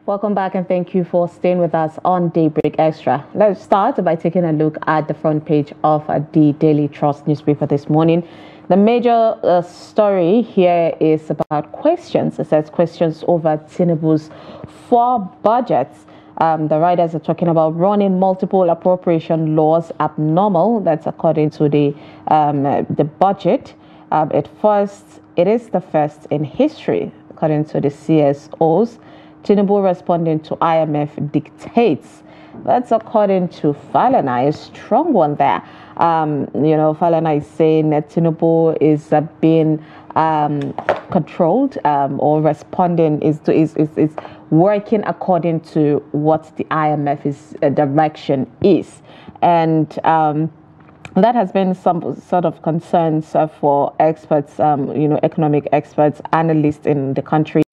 Welcome back and thank you for staying with us on Daybreak Extra. Let's start by taking a look at the front page of the Daily Trust newspaper this morning. The major story here is about questions. It says questions over Tinubu's 4 budgets. The writers are talking about running multiple appropriation laws abnormal. That's according to the budget. It is the first in history, according to the CSOs. Tinubu responding to IMF dictates. That's according to Falana, a strong one there. Falana is saying that Tinubu is being controlled or responding is working according to what the IMF's direction is, and that has been some sort of concerns for experts, economic experts, analysts in the country,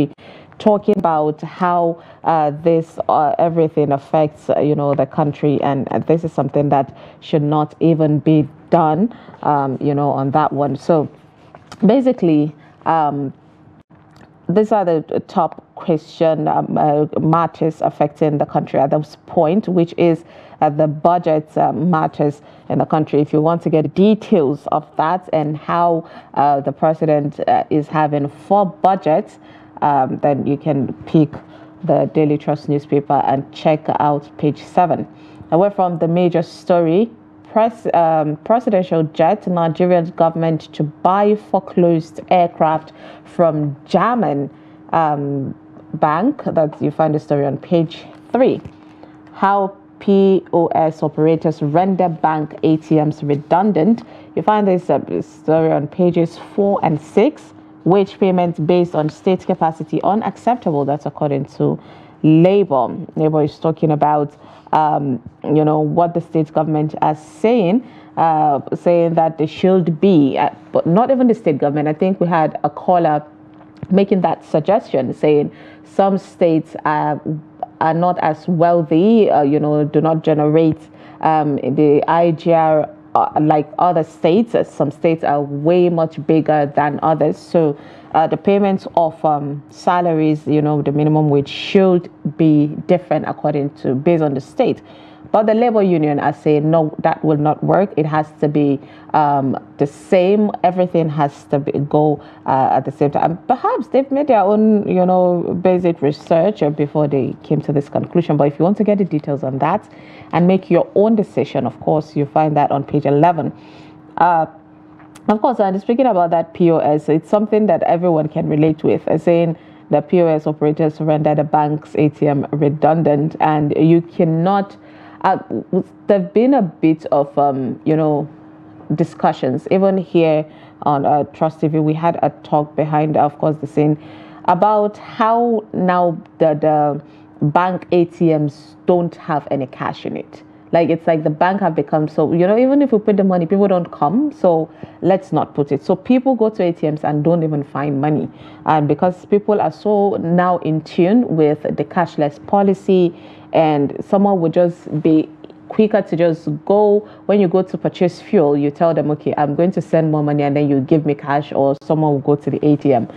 talking about how this everything affects the country, and this is something that should not even be done on that one. So basically these are the top question matters affecting the country at this point, which is the budget matters in the country. If you want to get details of that and how the president is having 4 budgets, then you can pick the Daily Trust newspaper and check out page 7. Away from the major story, presidential jet, Nigerian government to buy foreclosed aircraft from German bank. That you find the story on page 3. How POS operators render bank ATMs redundant. You find this story on pages 4 and 6. Wage payments based on state capacity unacceptable. That's according to Labour. Labour is talking about what the state government are saying that they should be, but not even the state government. I think we had a caller making that suggestion, saying some states are not as wealthy, do not generate the IGR like other states. Some states are way much bigger than others. So the payments of salaries, the minimum wage should be different based on the state. But the labor union are saying, no, that will not work. It has to be the same. Everything has to go at the same time. Perhaps they've made their own, basic research before they came to this conclusion. But if you want to get the details on that and make your own decision, of course, you find that on page 11. Of course, and speaking about that POS, it's something that everyone can relate with, saying the POS operators render the bank's ATM redundant, and you cannot. There've been a bit of discussions even here on Trust TV. We had a talk behind, of course, the scene about how now the bank ATMs don't have any cash in it. Like, it's like the bank have become so, even if we put the money, people don't come. So let's not put it. So people go to ATMs and don't even find money. And because people are so now in tune with the cashless policy, and someone would just be quicker to just go. When you go to purchase fuel, you tell them, okay, I'm going to send more money, and then you give me cash, or someone will go to the ATM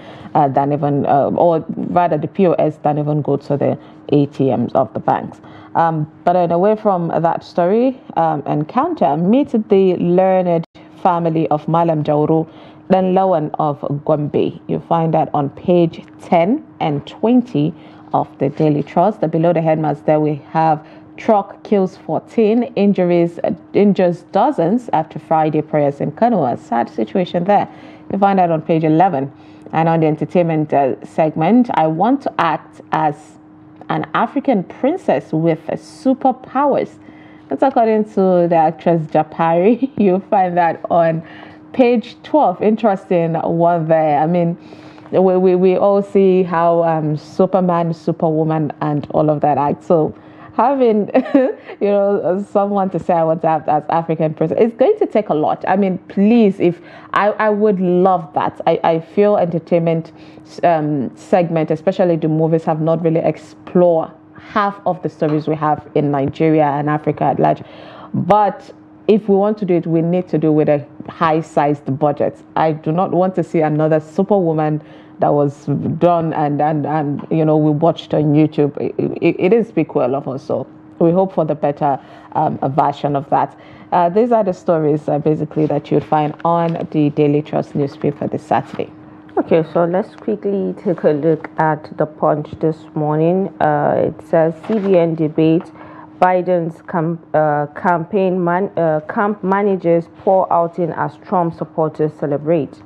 than even, or rather the POS than even go to the ATMs of the banks. But then away from that story, encounter, meet the learned family of Malam Jauru, then Lawan of Gombe. You find that on page 10 and 20 of the Daily Trust. Below the headlines there we have truck kills 14, injures dozens after Friday prayers in Kano. A sad situation there. You find that on page 11. And on the entertainment segment, I want to act as an African princess with superpowers. That's according to the actress Japari. You'll find that on page 12. Interesting one there. I mean, we all see how Superman, Superwoman, and all of that act. So having someone to say I want to have as African person, it's going to take a lot. I mean, please, if I would love that. I feel entertainment segment, especially the movies, have not really explored half of the stories we have in Nigeria and Africa at large. But if we want to do it, we need to do with a high-sized budget. I do not want to see another Superwoman that was done and we watched on YouTube. It didn't speak well of us, so we hope for the better version of that. These are the stories basically that you'd find on the Daily Trust newspaper this Saturday. Okay, so let's quickly take a look at the Punch this morning. It says CBN debate, Biden's camp managers pour outing as Trump supporters celebrate.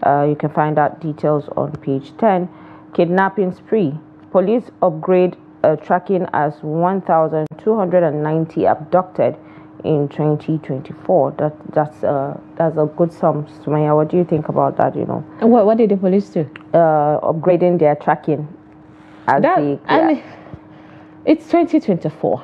You can find out details on page 10. Kidnapping spree, police upgrade tracking as 1,290 abducted in 2024. That's a good sum. Sumaya, what do you think about that? What did the police do? Upgrading their tracking. It's 2024,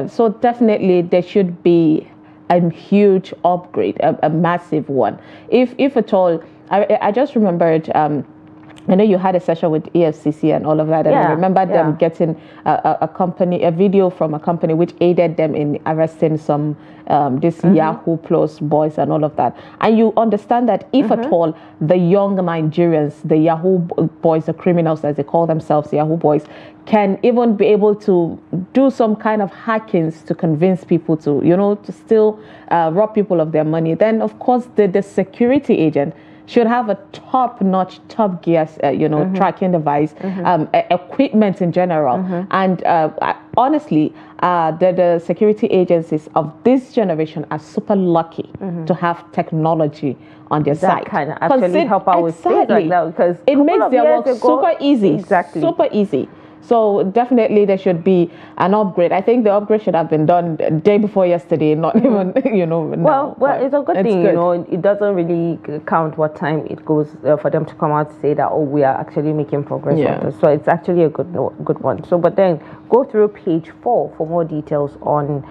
so definitely there should be a huge upgrade, a massive one. If at all, I just remembered. I know you had a session with EFCC and all of that, and I remember them getting a video from a company which aided them in arresting some Yahoo Plus boys and all of that. And you understand that if at all the young Nigerians, the Yahoo boys, the criminals as they call themselves, Yahoo boys, can even be able to do some kind of hackings to convince people to, to still rob people of their money, then of course the security agent should have a top-notch, top gear, tracking device, equipment in general. And honestly, the security agencies of this generation are super lucky to have technology on their side. That can actually help out with things like that, because it makes their work super easy. Exactly. Super easy. So definitely there should be an upgrade. I think the upgrade should have been done the day before yesterday, not even, now. Well, it's a good thing, good. It doesn't really count what time it goes for them to come out to say that, we are actually making progress on this. So it's actually a good one. So, but then go through page 4 for more details on,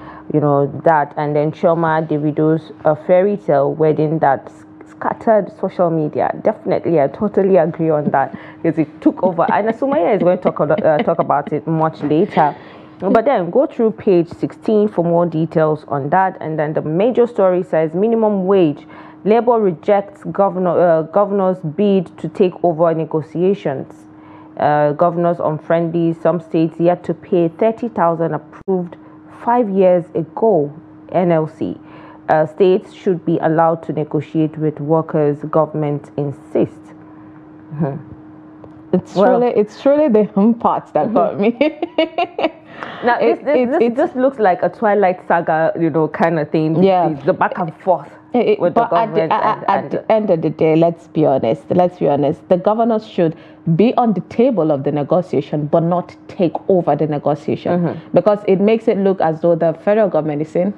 that. And then Chioma Davido's fairy tale wedding that scattered social media. Definitely, I totally agree on that, because it took over. And Sumaya is going to talk about it much later. But then go through page 16 for more details on that. And then the major story says minimum wage. Labour rejects governor's bid to take over negotiations. Governors unfriendly. Some states yet to pay 30,000 approved 5 years ago. NLC. States should be allowed to negotiate with workers. Government insists. It's truly the part that got me. Now it just looks like a Twilight Saga, kind of thing. Yeah, the back and forth with the government. At the end of the day, let's be honest. The governors should be on the table of the negotiation, but not take over the negotiation, because it makes it look as though the federal government is saying,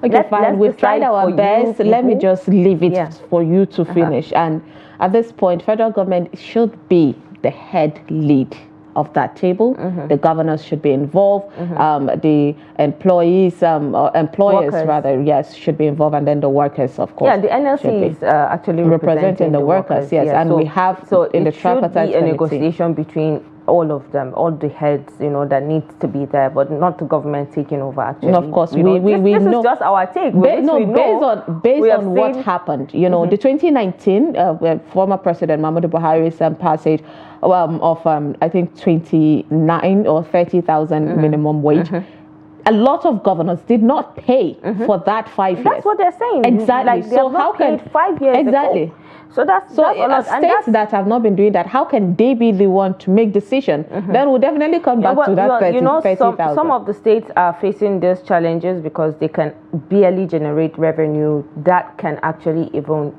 okay, fine, we've tried our best. Let me just leave it for you to finish. And at this point, federal government should be the head lead of that table. The governors should be involved. The employees, employers workers. Rather, yes, should be involved, and then the workers, of course. Yeah, the NLC is actually representing the workers. Yes, and so, we have in the tripartite a negotiation between all of them, all the heads, that needs to be there, but not the government taking over. Actually, of course, we this know. Is just our take. Based on what happened, the 2019 former President Muhammadu Buhari's passage of I think 29 or 30,000 minimum wage. A lot of governors did not pay for that 5 years. That's what they're saying. Exactly. So how can 5 years ago? So that's states that have not been doing that. How can they be the one to make decision? Then we'll definitely come back to that 30,000. Some of the states are facing these challenges because they can barely generate revenue that can actually even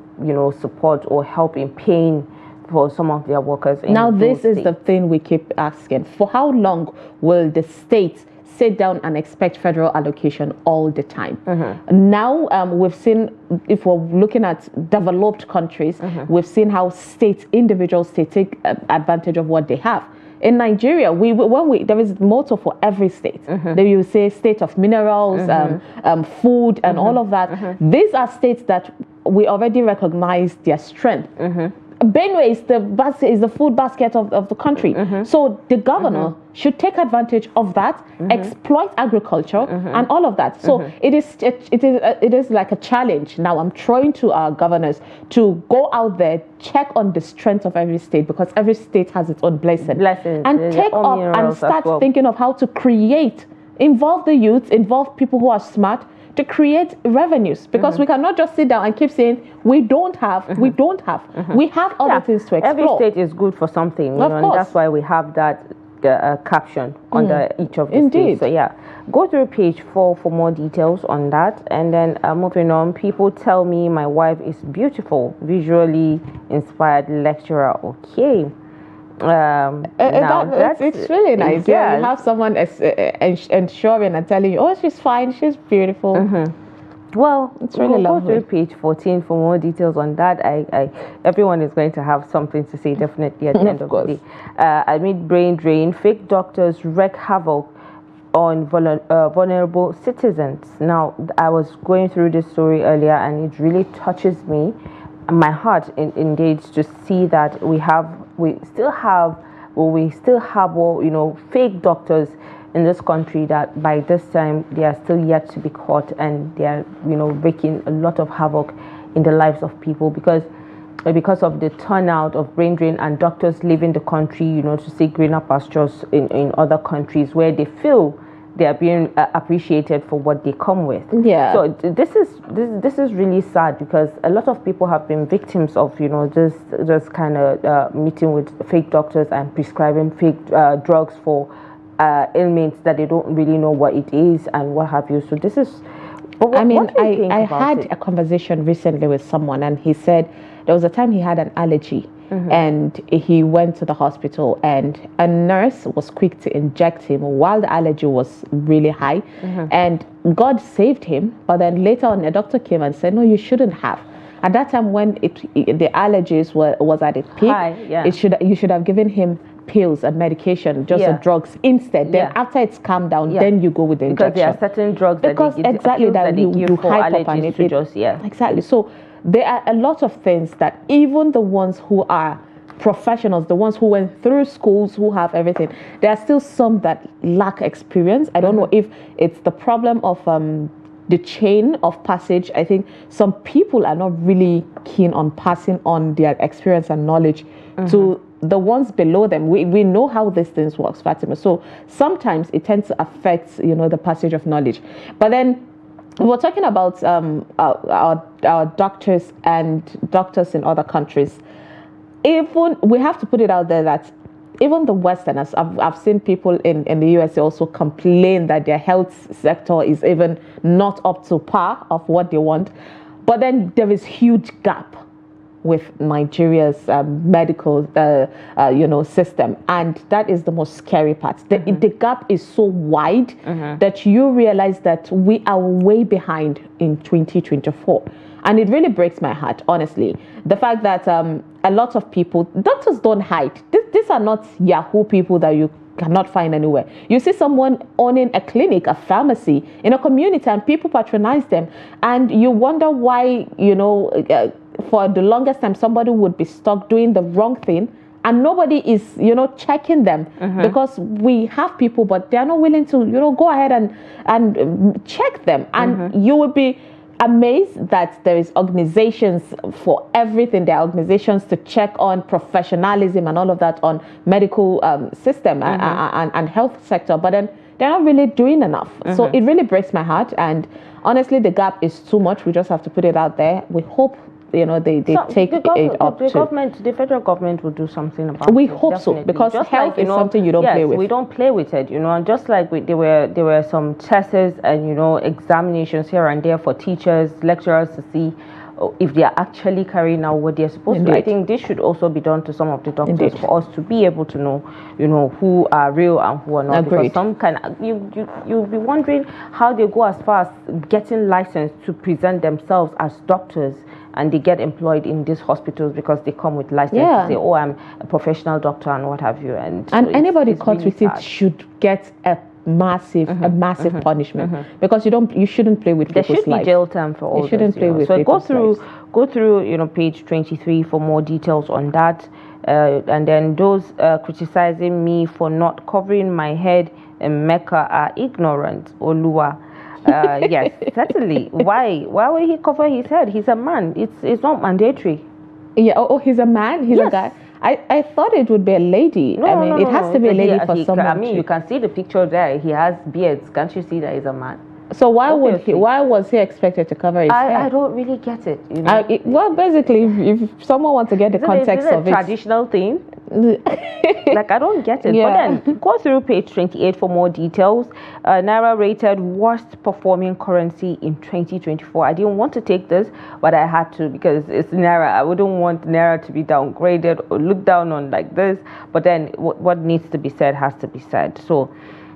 support or help in paying for some of their workers. Now this is the thing we keep asking: for how long will the states sit down and expect federal allocation all the time? Now we've seen, if we're looking at developed countries, we've seen how individual states take advantage of what they have. In Nigeria, there is motto for every state. They will say state of minerals, food, and all of that. These are states that we already recognize their strength. Benue is the food basket of the country. So the governor should take advantage of that, exploit agriculture and all of that. So it is like a challenge. Now I'm throwing to our governors to go out there, check on the strength of every state, because every state has its own blessings, and take up and start thinking of how to involve the youth, involve people who are smart, to create revenues, because we cannot just sit down and keep saying we don't have. We have other things to explore. Every state is good for something, you know, and that's why we have that caption under each of the states. So yeah, go through page 4 for more details on that. And then moving on, people tell me my wife is beautiful, visually inspired lecturer. Okay. It's really nice. Yeah, you have someone ensuring and telling you, oh, she's fine, she's beautiful. Well, it's really lovely. Go to page 14 for more details on that. Everyone is going to have something to say definitely at the end of the day. Amid brain drain, fake doctors wreak havoc on vulnerable citizens. Now, I was going through this story earlier, and it really touches me, my heart indeed, to see that we still have fake doctors in this country that by this time they are still yet to be caught, and they are wreaking a lot of havoc in the lives of people because of the turnout of brain drain and doctors leaving the country, to seek greener pastures in other countries where they feel they are being appreciated for what they come with. Yeah. So this is really sad, because a lot of people have been victims of this kind of meeting with fake doctors and prescribing fake drugs for ailments that they don't really know what it is and what have you. So this is. I had a conversation recently with someone, and he said there was a time he had an allergy. And he went to the hospital, and a nurse was quick to inject him while the allergy was really high, and God saved him. But then later on, a doctor came and said, no, you shouldn't have. At that time, when the allergies was at its peak, you should have given him pills and medication, just drugs instead. Then after it's calmed down, then you go with the injection. Because there are certain drugs that you hype up and exactly. So there are a lot of things that even the ones who are professionals, the ones who went through schools, who have everything, there are still some that lack experience. I don't know if it's the problem of the chain of passage. I think some people are not really keen on passing on their experience and knowledge to the ones below them. We know how these things works, Fatima. So sometimes it tends to affect, the passage of knowledge. But then we're talking about our doctors and doctors in other countries. Even we have to put it out there that even the Westerners, I've seen people in the USA also complain that their health sector is even not up to par of what they want. But then there is huge gap with Nigeria's medical system, and that is the most scary part. The gap is so wide that you realize that we are way behind in 2024, and it really breaks my heart, honestly. The fact that a lot of people, doctors don't hide. These are not Yahoo people that you cannot find anywhere. You see someone owning a clinic, a pharmacy in a community, and people patronize them, and you wonder why, for the longest time somebody would be stuck doing the wrong thing, and nobody is checking them, because we have people, but they are not willing to go ahead and check them. And you would be amazed that there is organizations for everything. There are organizations to check on professionalism and all of that on medical system and health sector, but then they're not really doing enough. So it really breaks my heart, and honestly the gap is too much. We just have to put it out there. We hope they take it up. The federal government will do something about it. We hope so, because just health is something you don't play with. We don't play with it, and just like there were some tests and examinations here and there for teachers, lecturers to see if they are actually carrying out what they're supposed to. I think this should also be done to some of the doctors for us to be able to know, who are real and who are not. Agreed. Because some you'll be wondering how they go as far as getting licensed to present themselves as doctors, and they get employed in these hospitals because they come with license to say, oh, I'm a professional doctor and what have you. And so anybody caught with it should get a massive punishment because you shouldn't play with people's lives. There should be jail time for all. You shouldn't play with so people's lives. Go through page 23 for more details on that. And then those criticizing me for not covering my head in Mecca are ignorant. Olua. Yes, certainly. Why will he cover his head? He's a man. It's not mandatory. Yeah. Oh, he's a man. He's a guy. I thought it would be a lady. No, it has to be a lady for someone. I mean, you can see the picture there. He has beards. Can't you see that he's a man? So why was he expected to cover his head? I don't really get it. Well, basically, if someone wants to get the context of it, traditional thing. Like I don't get it. Yeah. But then go through page 28 for more details. Naira rated worst performing currency in 2024. I didn't want to take this, but I had to because it's Naira. I wouldn't want Naira to be downgraded or looked down on like this. But then what needs to be said has to be said. So.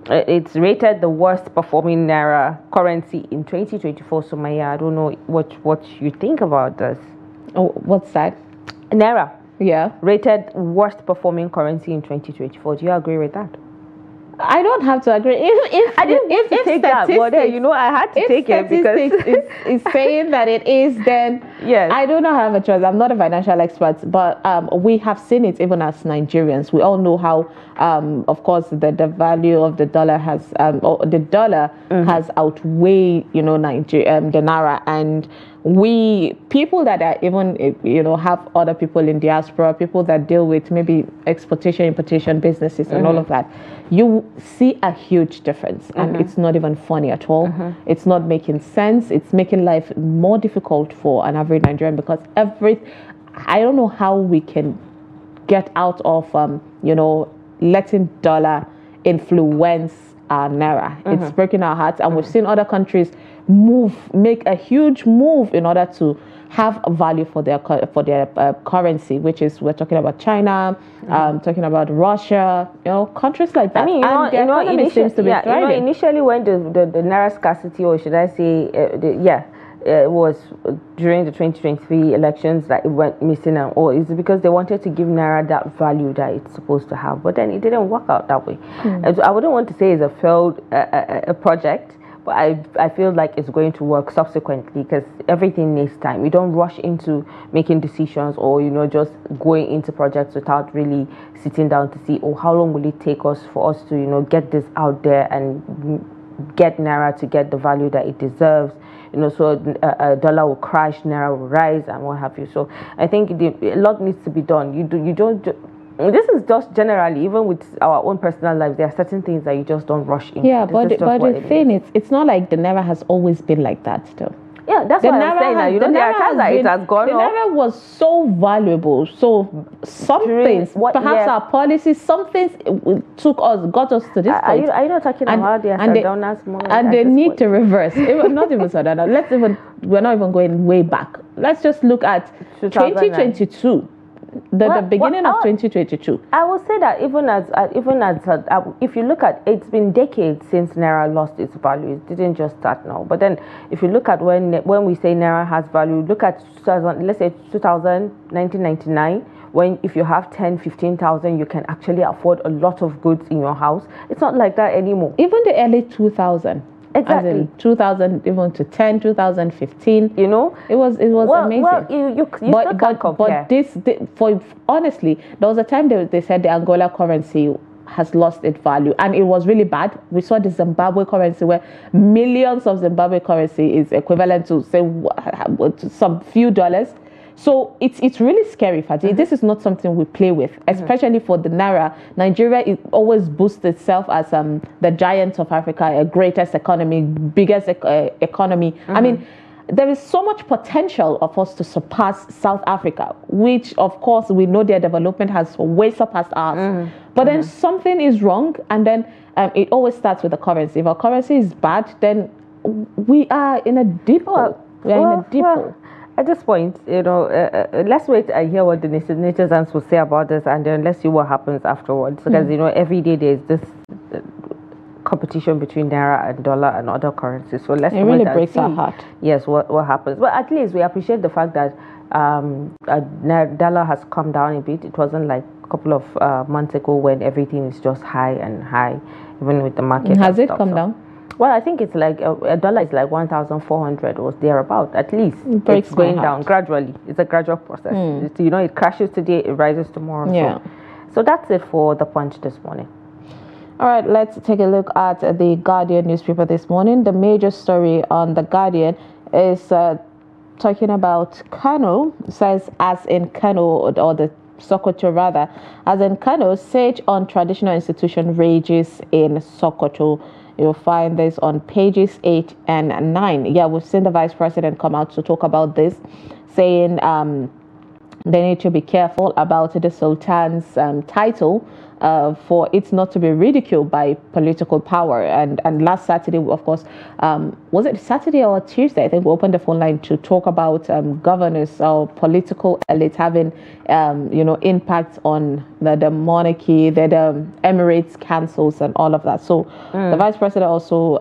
It's rated the worst performing Naira currency in 2024. So Maya, I don't know what you think about this. Oh, what's that? Naira. Yeah. Rated worst performing currency in 2024. Do you agree with that? I don't have to agree. If I didn't take that, but I had to take it because it's saying that it is. Then yes, I don't know how much. I'm not a financial expert, but we have seen it even as Nigerians. We all know how, of course, the value of the dollar has has outweighed the Naira, and people that are even have other people in diaspora, people that deal with maybe exportation, importation businesses and all of that, you see a huge difference, and it's not even funny at all. It's not making sense. It's making life more difficult for an average Nigerian because I don't know how we can get out of letting dollar influence our Naira. It's breaking our hearts, and we've seen other countries make a huge move in order to have a value for their currency, which is we're talking about China, talking about Russia, countries like that. I mean, initially when the Naira scarcity, or should I say, it was during the 2023 elections that it went missing, or is it because they wanted to give Naira that value that it's supposed to have? But then it didn't work out that way. And so I wouldn't want to say it's a failed project, but I feel like it's going to work subsequently because everything needs time. We don't rush into making decisions or just going into projects without really sitting down to see how long will it take us for us to get this out there and get Naira to get the value that it deserves. So a dollar will crash, Naira will rise, and what have you. So I think a lot needs to be done. You don't. This is just generally, even with our own personal lives, there are certain things that you just don't rush into. Yeah, but the thing is, it's not like the Naira has always been like that, though. Yeah, that's what I'm saying. There are times that it has gone up. The Naira was so valuable. So some things, perhaps our policies, some things got us to this point. Are you not talking about the Sardaunas moment? And they need to reverse. Not even Sardaunas. We're not even going way back. Let's just look at 2022. The beginning of 2022. I will say that even as if you look at, it's been decades since Naira lost its value. It didn't just start now. But then if you look at when we say Naira has value, look at 1999, when if you have 15,000, you can actually afford a lot of goods in your house. It's not like that anymore. Even the early 2000. Exactly. As in 2000 even to 2015. It was amazing. Well, you still can't compare. But honestly, there was a time they said the Angola currency has lost its value, and it was really bad. We saw the Zimbabwe currency, where millions of Zimbabwe currency is equivalent to say some few dollars. So it's really scary, Fatih. This is not something we play with, especially for the Naira. Nigeria always boosts itself as the giant of Africa, a greatest economy, biggest economy. I mean, there is so much potential of us to surpass South Africa, which, of course, we know their development has way surpassed ours. But then something is wrong, and then it always starts with the currency. If our currency is bad, then we are in a deep hole. At this point, let's wait and hear what the netizens will say about this, and then let's see what happens afterwards. Because every day there's this competition between Naira and dollar and other currencies. So let's really breaks our heart. Yes, what happens? But at least we appreciate the fact that dollar has come down a bit. It wasn't like couple of months ago when everything is just high and high, even with the market. Has it come down? Well, I think it's like a dollar is like 1,400 or thereabout at least. It's going down gradually. It's a gradual process. It crashes today, it rises tomorrow. Yeah. So that's it for the Punch this morning. All right, let's take a look at the Guardian newspaper this morning. The major story on the Guardian is talking about Kano. It says, as in Kano, or the Sokoto rather, as in Kano, siege on traditional institution rages in Sokoto. You'll find this on pages 8 and 9. Yeah, we've seen the vice president come out to talk about this, saying they need to be careful about the Sultan's title for it not to be ridiculed by political power. And last Saturday, of course, was it Saturday or Tuesday? I think we opened the phone line to talk about governors or political elites having, impact on the monarchy, the Emirates councils and all of that. So the vice president also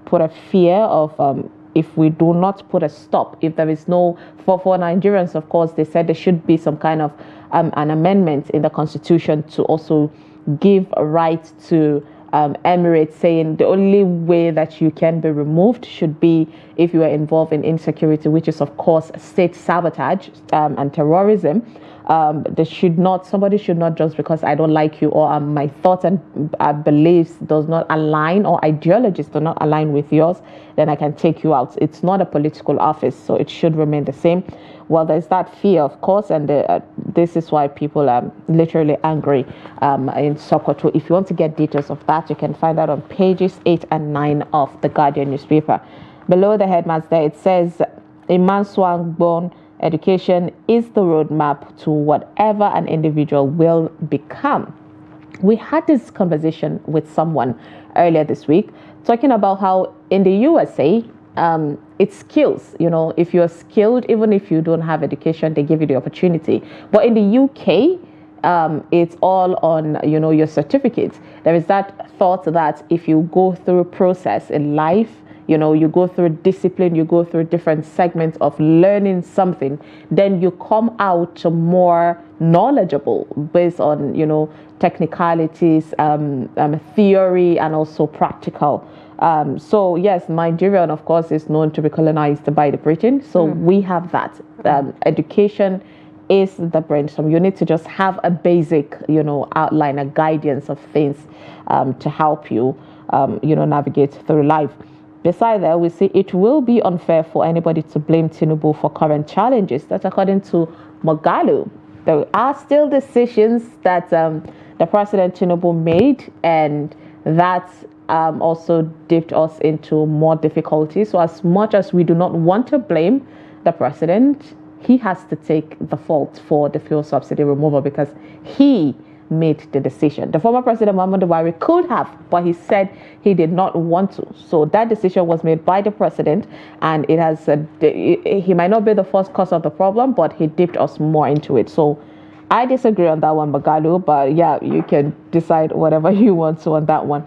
put a fear of if we do not put a stop, if there is no, for Nigerians, of course, they said there should be some kind of an amendment in the constitution to also give a right to Emirates, saying the only way that you can be removed should be if you are involved in insecurity, which is, of course, state sabotage and terrorism. Somebody should not, just because I don't like you or my thoughts and beliefs does not align, or ideologies do not align with yours, then I can take you out. It's not a political office, so it should remain the same. Well, there's that fear, of course, and this is why people are literally angry in Sokoto. If you want to get details of that, you can find that on pages 8 and 9 of the Guardian newspaper. Below the headlines there, it says, Imanswang education is the roadmap to whatever an individual will become. We had this conversation with someone earlier this week talking about how in the USA, it's skills. If you're skilled, even if you don't have education, they give you the opportunity. But in the UK, it's all on, your certificates. There is that thought that if you go through a process in life, you go through discipline, you go through different segments of learning something, then you come out more knowledgeable based on, technicalities, theory, and also practical. So yes, Nigeria, of course, is known to be colonized by the Britain. So we have that. Education is the brain. So you need to just have a basic, outline, a guidance of things to help you, navigate through life. Besides that, we see it will be unfair for anybody to blame Tinubu for current challenges. That's according to Moghalu. There are still decisions that the President Tinubu made, and that also dipped us into more difficulties. So as much as we do not want to blame the President, he has to take the fault for the fuel subsidy removal because he made the decision. The former President Muhammadu Buhari could have, but he said he did not want to. So that decision was made by the president, and it has he might not be the first cause of the problem, but he dipped us more into it. So I disagree on that one, Magalu, but yeah, you can decide whatever you want to on that one.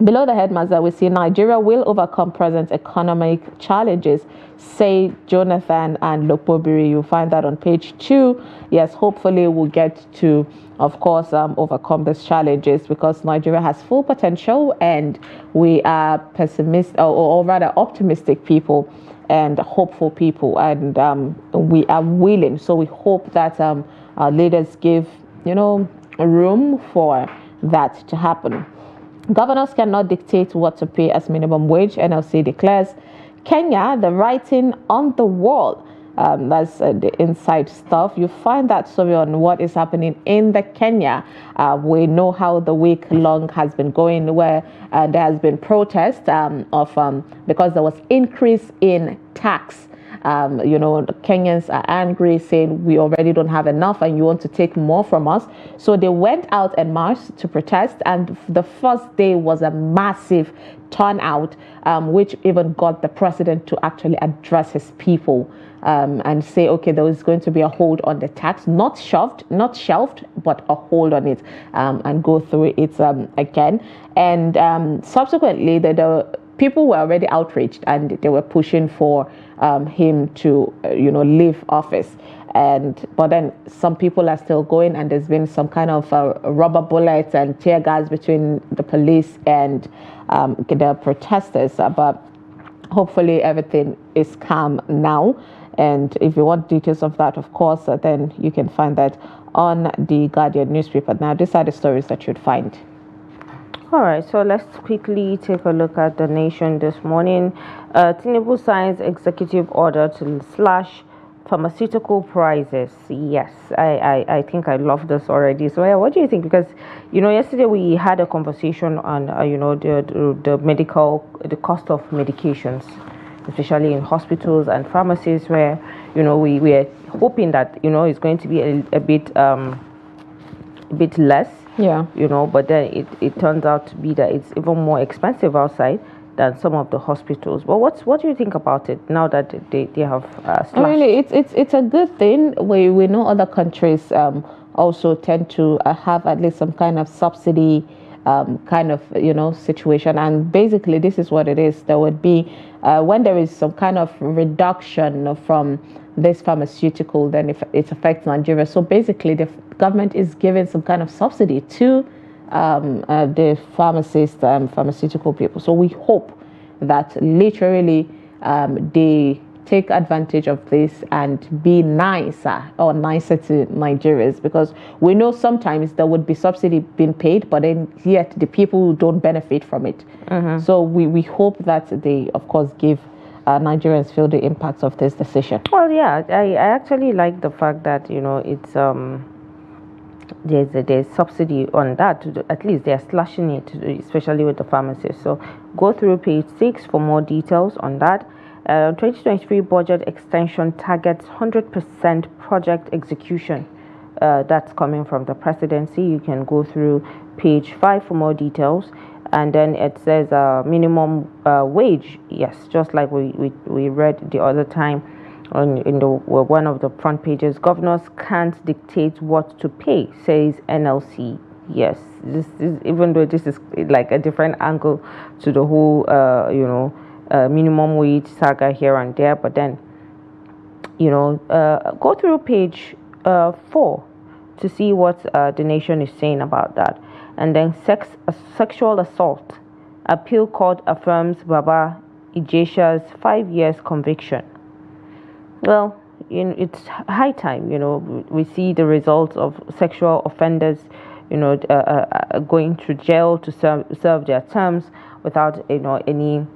Below the headlines that we see, Nigeria will overcome present economic challenges, say Jonathan and Lokpobiri. You'll find that on page 2. Yes, hopefully we'll get to, of course, overcome these challenges because Nigeria has full potential, and we are pessimistic, or rather optimistic people and hopeful people, and we are willing. So we hope that our leaders give, room for that to happen. Governors cannot dictate what to pay as minimum wage, NLC declares. Kenya, the writing on the wall. That's the inside stuff. You find that story on what is happening in the Kenya. We know how the week long has been going, where there has been protest because there was increase in tax. Kenyans are angry, saying we already don't have enough and you want to take more from us. So they went out en masse to protest, and the first day was a massive turnout, which even got the president to actually address his people and say, okay, there was going to be a hold on the tax, not shelved, but a hold on it, and go through it again. And subsequently, the people were already outraged, and they were pushing for him to, leave office. but then some people are still going, and there's been some kind of rubber bullets and tear gas between the police and the protesters. But hopefully everything is calm now. And if you want details of that, of course, then you can find that on the Guardian newspaper. Now, these are the stories that you'd find. All right, so let's quickly take a look at the Nation this morning. Tinubu signs executive order to slash pharmaceutical prices. Yes, I think I love this already. So yeah, what do you think? Because yesterday we had a conversation on the cost of medications, especially in hospitals and pharmacies, where we are hoping that it's going to be a bit less. Yeah. But then it turns out to be that it's even more expensive outside than some of the hospitals. But what do you think about it now that they have slashed? I mean, it's a good thing. We know other countries also tend to have at least some kind of subsidy kind of situation, and basically this is what it is. There would be when there is some kind of reduction from this pharmaceutical, then if it affects Nigeria. So basically the government is giving some kind of subsidy to the pharmacists, pharmaceutical people. So we hope that literally they take advantage of this and be nicer to Nigerians, because we know sometimes there would be subsidy being paid, but then yet the people don't benefit from it. So we hope that they, of course, give Nigerians feel the impacts of this decision. Well, yeah, I actually like the fact that it's there's subsidy on that. At least they're slashing it, especially with the pharmacists. So go through page 6 for more details on that. 2023 budget extension targets 100% project execution. That's coming from the presidency. You can go through page 5 for more details. And then it says minimum wage. Yes, just like we read the other time in one of the front pages. Governors can't dictate what to pay, says NLC. Yes, this is, even though this is like a different angle to the whole minimum wage saga here and there, but then go through page 4 to see what the Nation is saying about that. And then sexual assault. Appeal court affirms Baba Ijesha's 5 years conviction. Well, it's high time. We see the results of sexual offenders, going to jail to serve their terms without any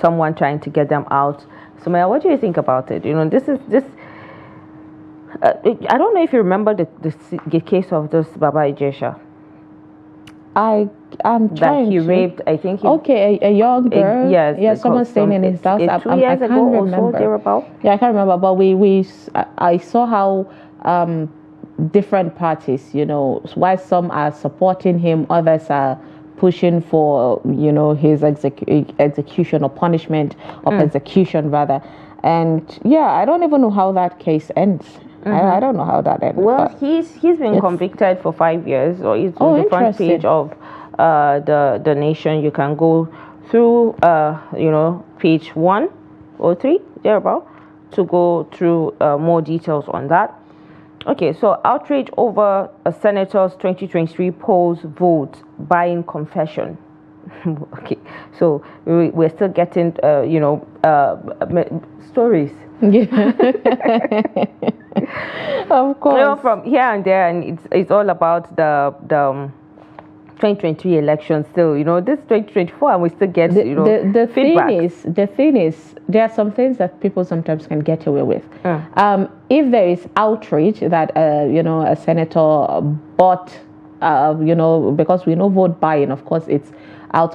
someone trying to get them out. So Maya, what do you think about it? This. I don't know if you remember the case of this Baba Ijesha. I'm trying that he to. raped. I think he, a young girl. yes, someone staying in his house. 2 years ago or so thereabout. Yeah, I can't remember. But I saw how different parties, while some are supporting him, others are pushing for his execution or punishment of execution rather. And yeah, I don't even know how that case ends. I don't know how that ends. Well, he's been convicted for 5 years, or it's on the front page of the Nation. You can go through page 1 or 3 thereabout to go through more details on that. Okay, so outrage over a senator's 2023 polls vote buying confession. Okay, so we're still getting stories. Yeah. Of course. From here and there, and it's all about the 2023 election still. This 2024, and we still get the feedback. thing is there are some things that people sometimes can get away with. If there is outrage that a senator bought because we know vote buying, of course it's a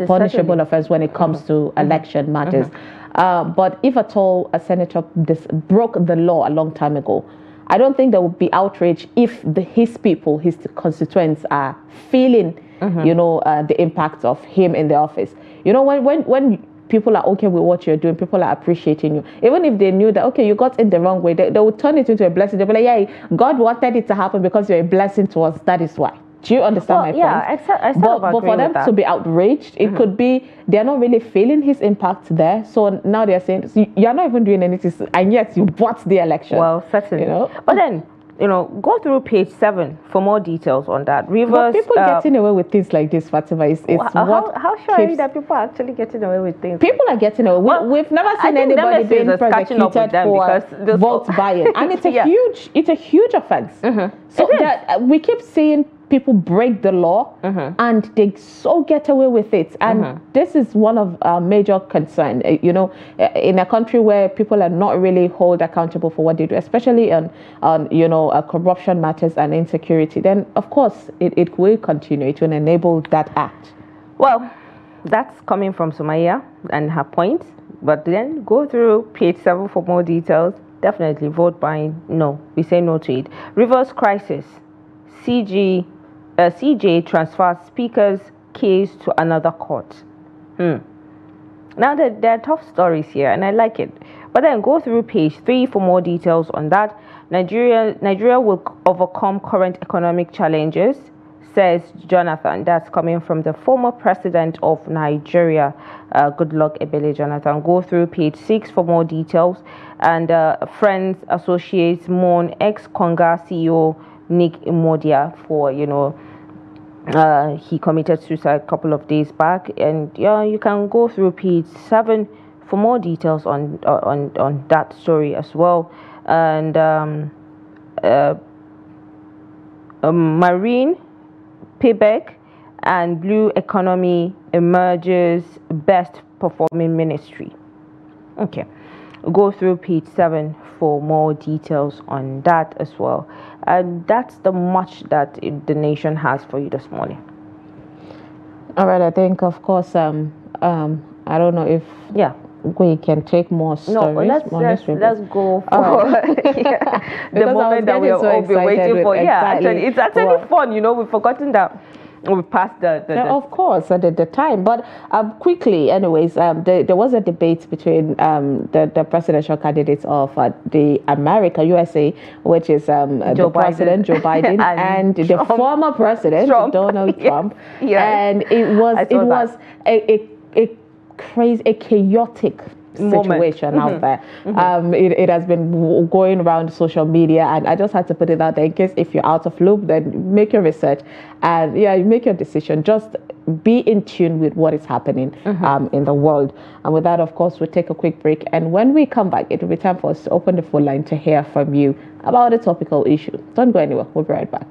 punishable offense when it comes to election matters. But if at all a senator broke the law a long time ago, I don't think there would be outrage if his people, his constituents, are feeling, the impact of him in the office. When people are okay with what you're doing, people are appreciating you. Even if they knew that, okay, you got it the wrong way, they would turn it into a blessing. They'll be like, yeah, God wanted it to happen because you're a blessing to us. That is why. Do you understand my point? I but for them to be outraged, it could be they're not really feeling his impact there. So now they're saying you're not even doing anything, and yet you bought the election. Well, certainly. But then, go through page 7 for more details on that. Rivers. But people getting away with things like this, Fatima, how sure are you that people are actually getting away with things? People are getting away. We've never seen anybody being prosecuted for vote buying, and it's a huge offense. So that we keep seeing people break the law and they so get away with it, and this is one of our major concerns, in a country where people are not really held accountable for what they do, especially on corruption matters and insecurity. Then of course it will continue to enable that act. Well, that's coming from Sumaya and her point, but then go through page 7 for more details. Definitely vote buying, no, we say no to it. Rivers crisis, CJ transfers speaker's case to another court. Now there are tough stories here, and I like it. But then go through page 3 for more details on that. Nigeria will overcome current economic challenges, says Jonathan. That's coming from the former president of Nigeria, good luck Ebele Jonathan. Go through page 6 for more details. And friends, associates mourn ex-Konga CEO Nick Imodia for, he committed suicide a couple of days back. And you can go through page 7 for more details on that story as well. And marine payback and blue economy emerges best performing ministry. Okay, go through page 7 for more details on that as well. And that's the much that the nation has for you this morning. All right, I think of course I don't know if we can take more stories. No, let's go for the moment that we have all been waiting for. Actually, it's actually fun. We've forgotten that we passed of course at the time. But quickly, anyways, there was a debate between the presidential candidates of the USA, which is the president Joe Biden and the former president Donald Trump. And it was a chaotic situation out there. It has been going around social media, and I just had to put it out there in case if you're out of loop, then make your research and you make your decision. Just be in tune with what is happening in the world. And with that, of course, we'll take a quick break, and when we come back, it will be time for us to open the phone line to hear from you about a topical issue. Don't go anywhere. We'll be right back.